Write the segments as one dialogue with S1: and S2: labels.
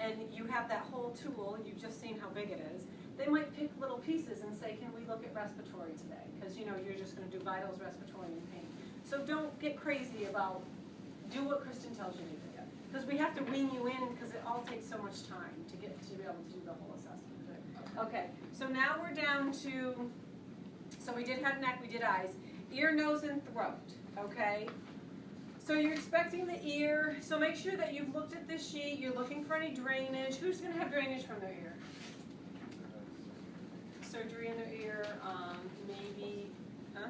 S1: and you have that whole tool, you've just seen how big it is, they might pick little pieces and say, can we look at respiratory today? Because you know, you're just going to do vitals, respiratory, and pain. So don't get crazy about, do what Kristen tells you to do. Because we have to wean you in because it all takes so much time to get to be able to do the whole assessment. Okay, so now we're down to, so we did head and neck, we did eyes, ear, nose, and throat, okay? So you're expecting the ear, so make sure that you've looked at this sheet, you're looking for any drainage. Who's going to have drainage from their ear? Surgery in their ear, maybe, huh?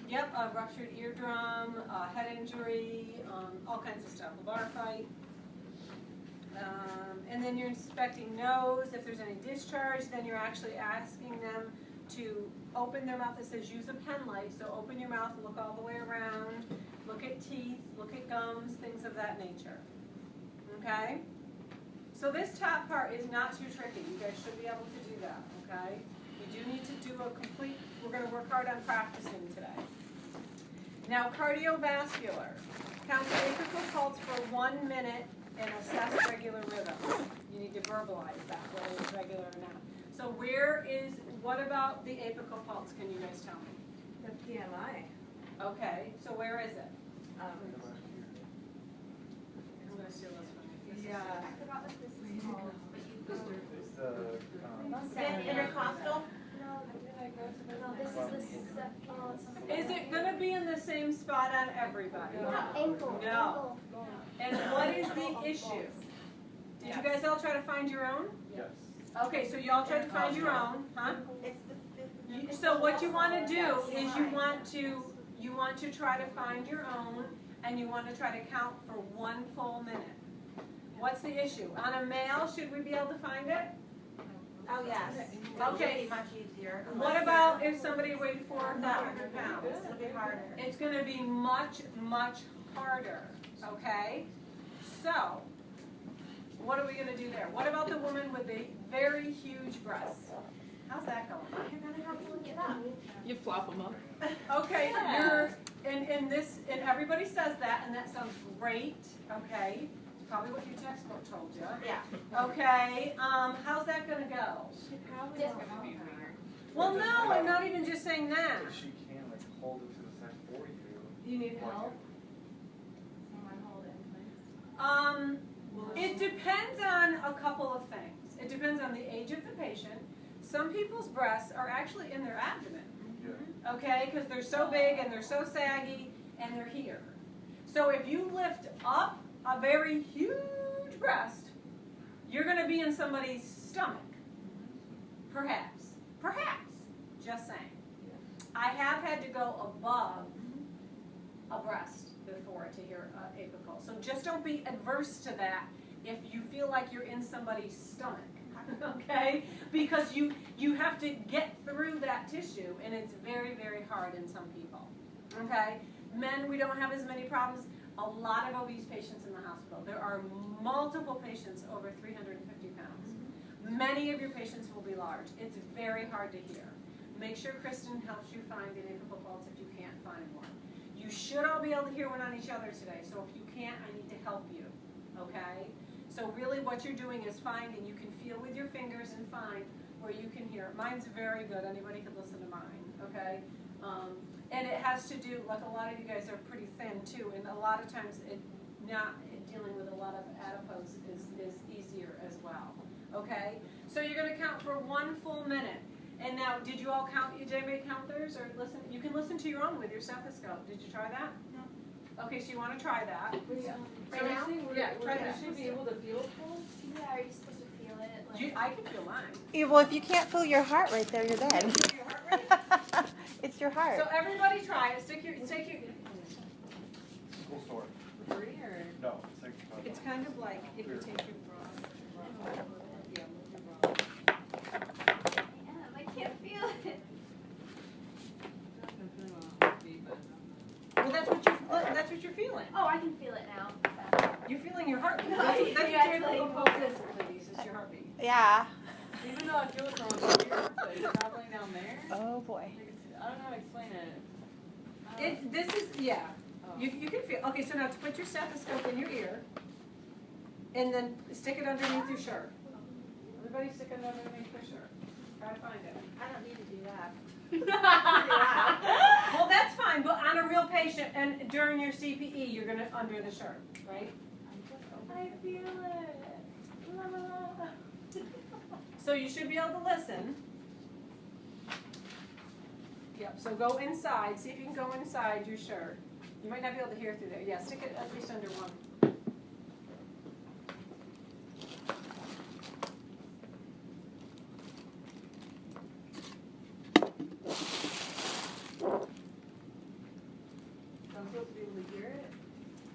S1: Yep, a ruptured eardrum, head injury, all kinds of stuff, a bar fight. And then you're inspecting nose. If there's any discharge, then you're actually asking them to open their mouth. It says use a pen light, so open your mouth, look all the way around, look at teeth, look at gums, things of that nature. Okay? So this top part is not too tricky. You guys should be able to do that, okay? You do need to do a complete, we're going to work hard on practicing today. Now, cardiovascular. Count the apical pulse for 1 minute and assess regular rhythm. You need to verbalize that, whether it's regular or not. So what about the apical pulse? Can you guys tell me?
S2: The PMI.
S1: Okay, so where is it? I'm going to steal this one.
S2: Yeah.
S3: I forgot what this is called,
S4: Is the intercostal?
S3: no, this is the
S1: Is it going to be in the same spot on everybody?
S3: ankle.
S1: No. And what is the issue? Did you guys all try to find your own?
S4: Yes.
S1: Okay, so you all tried to find your own, huh?
S4: It's the fifth.
S1: So what you want to do is you want to try to find your own, and you want to try to count for 1 full minute. What's the issue? On a male, should we be able to find it?
S4: Oh, yes.
S1: Okay.
S4: It'll be much easier.
S1: What about if somebody weighed 400 pounds?
S4: It'll be harder.
S1: It's going to be much, much harder, okay? So, what are we going to do there? What about the woman with the very huge breasts? How's that going?
S3: You're gonna have to look it up.
S2: You flop them up.
S1: Okay, and everybody says that, and that sounds great, okay? It's probably what your textbook told you.
S4: Yeah.
S1: Okay, how's that going to go?
S3: Different.
S1: Well, no, I'm not even just saying that.
S5: If she can, like, hold it to the side for you.
S2: You need help?
S1: It depends on a couple of things. It depends on the age of the patient. Some people's breasts are actually in their abdomen,
S5: Yeah.
S1: okay, because they're so big and they're so saggy and they're here. So if you lift up a very huge breast, you're going to be in somebody's stomach. Perhaps. Perhaps. Just saying. I have had to go above a breast before to hear apical. So just don't be adverse to that if you feel like you're in somebody's stomach, okay? Because you have to get through that tissue, and it's very, very hard in some people, okay? Men, we don't have as many problems. A lot of obese patients in the hospital. There are multiple patients over 350 pounds. Many of your patients will be large. It's very hard to hear. Make sure Kristen helps you find an apical pulse if you can't find one. You should all be able to hear one on each other today, so if you can't, I need to help you, okay? So really what you're doing is finding, you can feel with your fingers and find where you can hear. Mine's very good, anybody can listen to mine, okay? And it has to do, like a lot of you guys are pretty thin too, and a lot of times dealing with a lot of adipose is easier as well, okay? So you're gonna count for 1 full minute. And now, did you all count, did anybody count theirs or listen? You can listen to your own with your stethoscope. Did you try that? No. Okay, so you want to try that.
S2: Yeah.
S1: Right now? Yeah, try that.
S2: You should be able to feel it.
S3: Yeah, are you supposed to feel it? Like,
S1: I can feel mine.
S4: Yeah, well, if you can't feel your heart right there, you're dead.
S1: Feel your heart rate?
S4: It's your heart.
S1: So everybody try it. Take your.
S5: Cool story.
S2: Free or?
S5: No, it's like.
S1: It's kind of like if you take your bra. Yeah, move your bra.
S3: I can't feel it.
S1: Well, that's what you're feeling.
S3: Oh, I can feel it now.
S1: You're feeling your heartbeat.
S3: No,
S1: That's what
S3: yeah,
S1: your
S3: it's like-
S1: apical pulse is, ladies. It's your heartbeat.
S4: Yeah.
S2: Even though I feel it from here, but it's traveling down there.
S4: Oh boy.
S2: I don't know how to explain it.
S1: This is, yeah.
S2: Oh.
S1: You can feel, okay, so now to put your stethoscope in your ear. And then stick it underneath your shirt. Everybody stick it underneath their shirt. Try to find it.
S4: I don't need to do that.
S1: Well, that's fine, but on a real patient and during your CPE, you're gonna under the shirt, right?
S3: I feel it. La, la, la.
S1: So you should be able to listen. Yep, so go inside, see if you can go inside your shirt. You might not be able to hear through there. Yeah, stick it at least under one.
S2: I'm supposed to be able to hear it?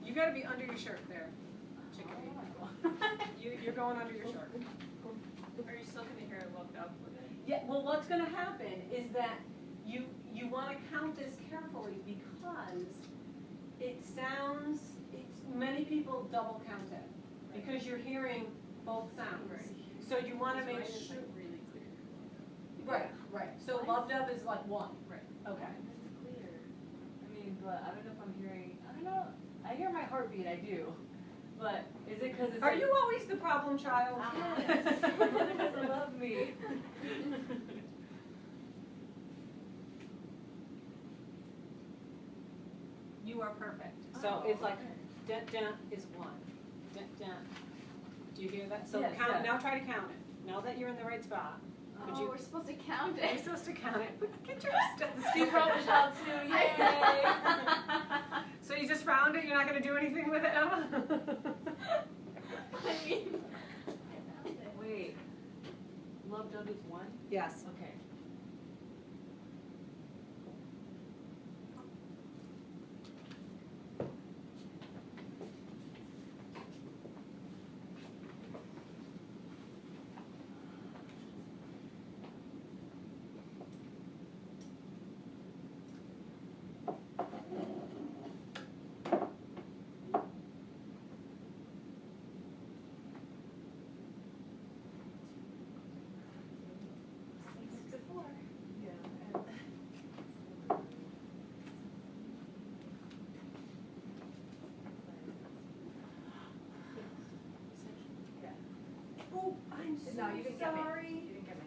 S1: You gotta be under your shirt there, chickadee. You're going under your shirt.
S2: Are you still gonna hear it looked up with it?
S1: Yeah, well, what's gonna happen is that you wanna count this carefully because it sounds, many people double count it because you're hearing both sounds. So you wanna make
S2: Mine is,
S1: sure.
S2: like, really clear.
S1: Right. So love dub is like one.
S2: Right.
S1: Okay.
S2: It's clear. I mean, but I don't know if I'm hearing, I don't know, I hear my heartbeat, I do. But is it because it's
S1: Are
S2: like,
S1: you always the problem child?
S2: Yes. Is it because they love me?
S1: You are perfect. So it's like dun dun is one. Dun dun. Do you hear that? So
S2: Yes,
S1: count.
S2: yeah.
S1: Now try to count it. Now that you're in the right spot, could
S3: Oh,
S1: you?
S3: we're supposed to count
S1: You're
S3: it.
S1: supposed to count it. Get your
S2: Steve
S1: stethoscope.
S2: Robichaud child too, yay!
S1: So you just found it. You're not going to do anything with it, Emma.
S3: I mean, I found it.
S2: Wait, love dub is one?
S1: Yes.
S2: Okay.
S1: Oh, I'm so
S4: No, you didn't get me.
S1: sorry.
S4: You didn't get me.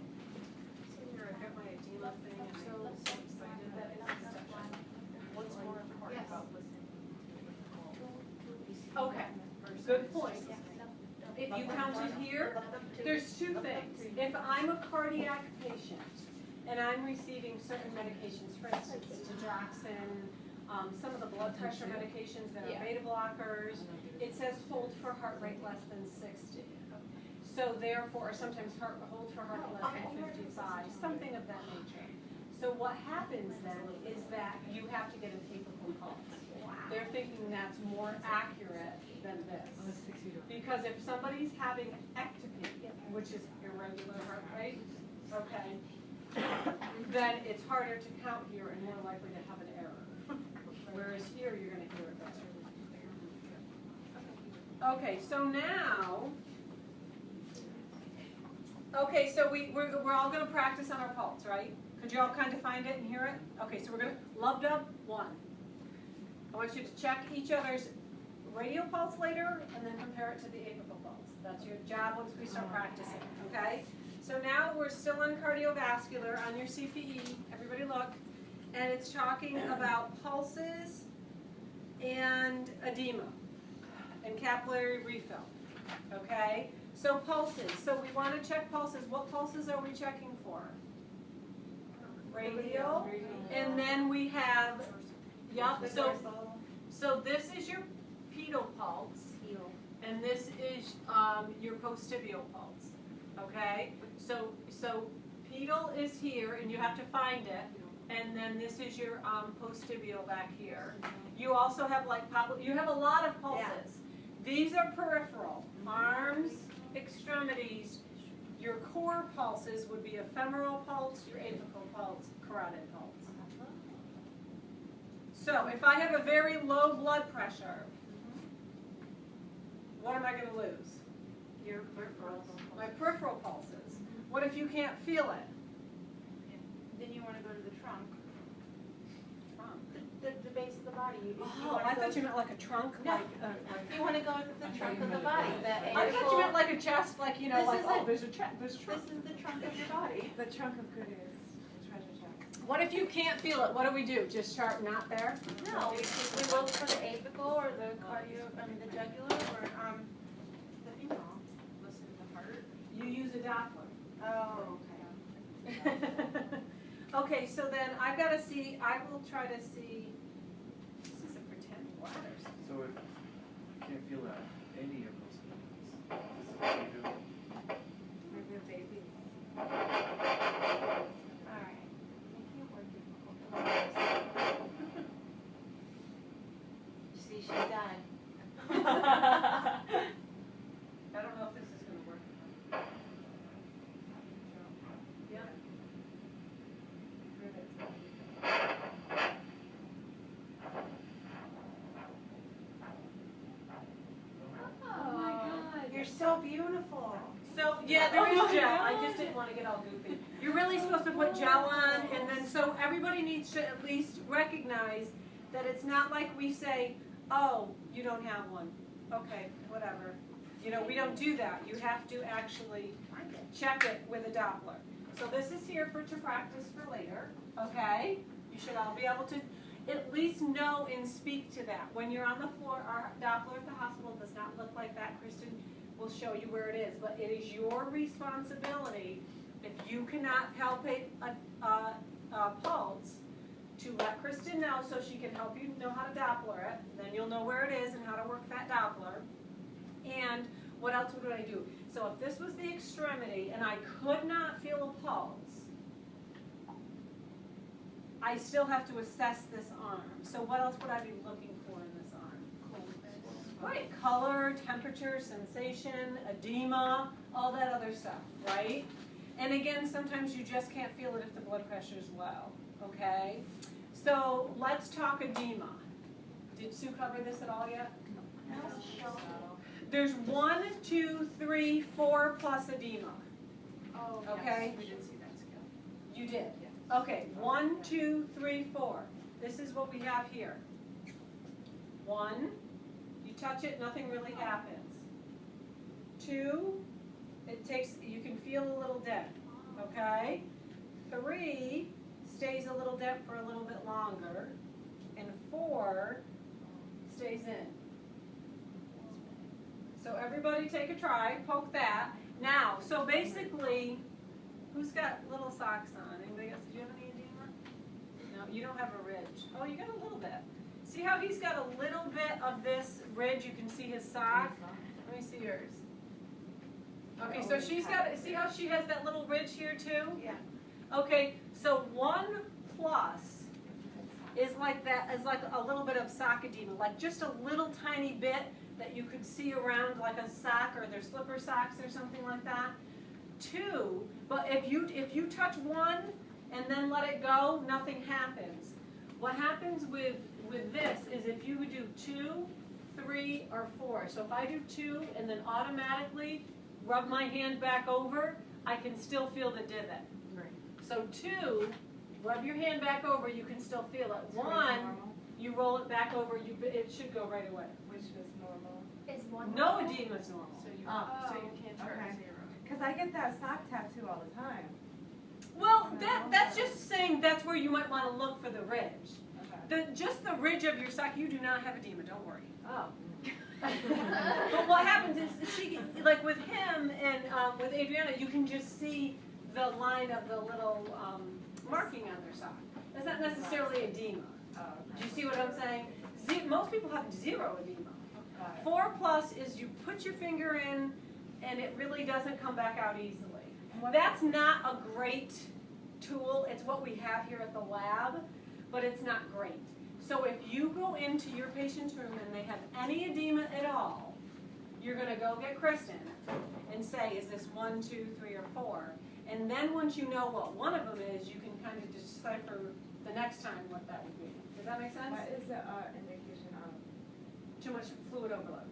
S1: Here, I got my edema thing and I'm so excited that it's
S2: What's more important
S3: Yes.
S2: about listening to
S1: Okay, good point. If you counted here, there's two things. If I'm a cardiac patient and I'm receiving certain medications, for instance, digoxin, some of the blood pressure medications that are
S3: Yeah.
S1: beta blockers, it says hold for heart rate less than 60. So therefore, or sometimes hold for heart rate less than 55, something of that nature. So what happens then is that you have to get a apical pulse. They're thinking that's more accurate than this. Because if somebody's having ectopy, which is irregular heart rate, okay, then it's harder to count here and more likely to have an error. Whereas here, you're gonna hear it better. Okay, so now, okay, so we're all gonna practice on our pulse, right? Could you all kind of find it and hear it? Okay, so we're gonna, love dub, one. I want you to check each other's radial pulse later and then compare it to the apical pulse. That's your job once we start practicing, okay? So now we're still on cardiovascular on your CPE, everybody look. And it's talking about pulses and edema and capillary refill, okay? So pulses, so we want to check pulses. What pulses are we checking for? Radial, and then we have, yup, so this is your pedal pulse, and this is your post-tibial pulse, okay? So pedal is here, and you have to find it, and then this is your post-tibial back here. You also have you have a lot of pulses. These are peripheral, arms, extremities. Your core pulses would be a femoral pulse, your apical pulse, carotid pulse. So if I have a very low blood pressure, what am I going to lose?
S4: Your peripheral.
S1: My peripheral pulses. What if you can't feel it?
S4: Then you want to go to the trunk.
S1: Trunk.
S4: The the base of the body.
S1: Oh, I thought you meant like a trunk,
S4: No.
S1: like.
S4: You want to go with the trunk of the body. The
S1: I thought you meant
S4: ankle.
S1: like a chest, like, you know,
S4: This
S1: like,
S4: is
S1: oh,
S4: it.
S1: there's a trunk, there's a
S4: This
S1: trunk.
S4: is the trunk of your body.
S2: The trunk of good is the treasure chest.
S1: What if you can't feel it? What do we do? Just start not there?
S4: No, we look for the apical or the the jugular or the femoral.
S2: Listen to the heart.
S1: You use a Doppler.
S4: Oh,
S1: Okay, so then I've got to see, I will try to see, this is a pretend bladder.
S5: So if you can't feel that, any of those movements, this is what you do.
S2: We're good babies.
S4: Alright. Making it more difficult. See, she's done.
S1: I don't know if this is going to work. Yeah.
S2: Oh my god.
S4: You're so beautiful.
S1: So, yeah, there
S2: Oh
S1: is
S2: my
S1: gel. I
S2: God.
S1: just didn't want to get all goofy. You're really supposed to put gel on, and then so everybody needs to at least recognize that it's not like we say, oh, you don't have one. Okay, whatever. You know, we don't do that. You have to actually check it with a Doppler. So this is here to practice for later, okay? You should all be able to at least know and speak to that. When you're on the floor, our Doppler at the hospital does not look like that. Kristen will show you where it is, but it is your responsibility, if you cannot palpate a pulse, to let Kristen know so she can help you know how to Doppler it. Then you'll know where it is and how to work that Doppler. And what else would I do? So if this was the extremity and I could not feel a pulse, I still have to assess this arm. So what else would I be looking for in this arm? Right, color, temperature, sensation, edema, all that other stuff, right? And again, sometimes you just can't feel it if the blood pressure is low, okay? So let's talk edema. Did Sue cover this at all yet? There's 1, 2, 3, 4 plus edema.
S4: Oh,
S1: Okay.
S2: We did see that scale.
S1: You did? Okay, 1, 2, 3, 4. This is what we have here. 1, you touch it, nothing really happens. 2, it takes, you can feel a little dent, okay? 3, stays a little dent for a little bit longer. And 4, stays in. So everybody take a try, poke that. Now, so basically, who's got little socks on? Anybody else? Did you have any edema? No, you don't have a ridge. Oh, you got a little bit. See how he's got a little bit of this ridge? You can see his sock. Let me see yours. Okay, so she's got, see how she has that little ridge here too?
S4: Yeah.
S1: Okay, so 1 plus is like that, is like a little bit of sock edema, like just a little tiny bit that you could see around like a sock or their slipper socks or something like that. 2, but if you touch 1 and then let it go, nothing happens. What happens with this is if you would do 2, 3, or 4. So if I do 2 and then automatically rub my hand back over, I can still feel the divot.
S2: Right.
S1: So 2, rub your hand back over, you can still feel it. 1, you roll it back over, it should go right away.
S2: Which is normal.
S4: Is one
S1: No edema is normal.
S2: So you,
S3: Oh,
S2: so you can't charge
S3: okay.
S2: 0.
S3: Because I get that sock tattoo all the time.
S1: Well, that's just saying that's where you might want to look for the ridge.
S3: Okay.
S1: Just the ridge of your sock, you do not have edema, don't worry.
S3: Oh.
S1: But what happens is, she, like with him and with Adriana, you can just see the line of the little marking on their sock. That's not necessarily edema.
S3: Oh,
S1: Do you see what I'm saying? Most people have 0 edema.
S3: got it.
S1: 4 plus is you put your finger in and it really doesn't come back out easily.
S3: What-
S1: That's not a great tool. It's what we have here at the lab, but it's not great. So if you go into your patient's room and they have any edema at all, you're going to go get Kristen and say, is this 1, 2, 3, or 4? And then once you know what one of them is, you can kind of decipher the next time what that would be. Does that make sense?
S3: What is the indication of?
S1: Too much fluid overload.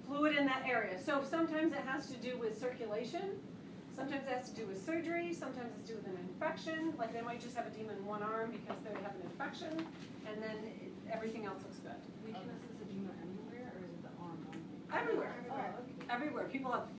S1: Fluid in that area. So sometimes it has to do with circulation. Sometimes it has to do with surgery, sometimes it's to do with an infection, like they might just have edema in one arm because they have an infection, and then everything else looks good.
S2: Weakness is edema anywhere, or is it the arm only?
S1: Everywhere,
S2: Oh, okay.
S1: everywhere. People have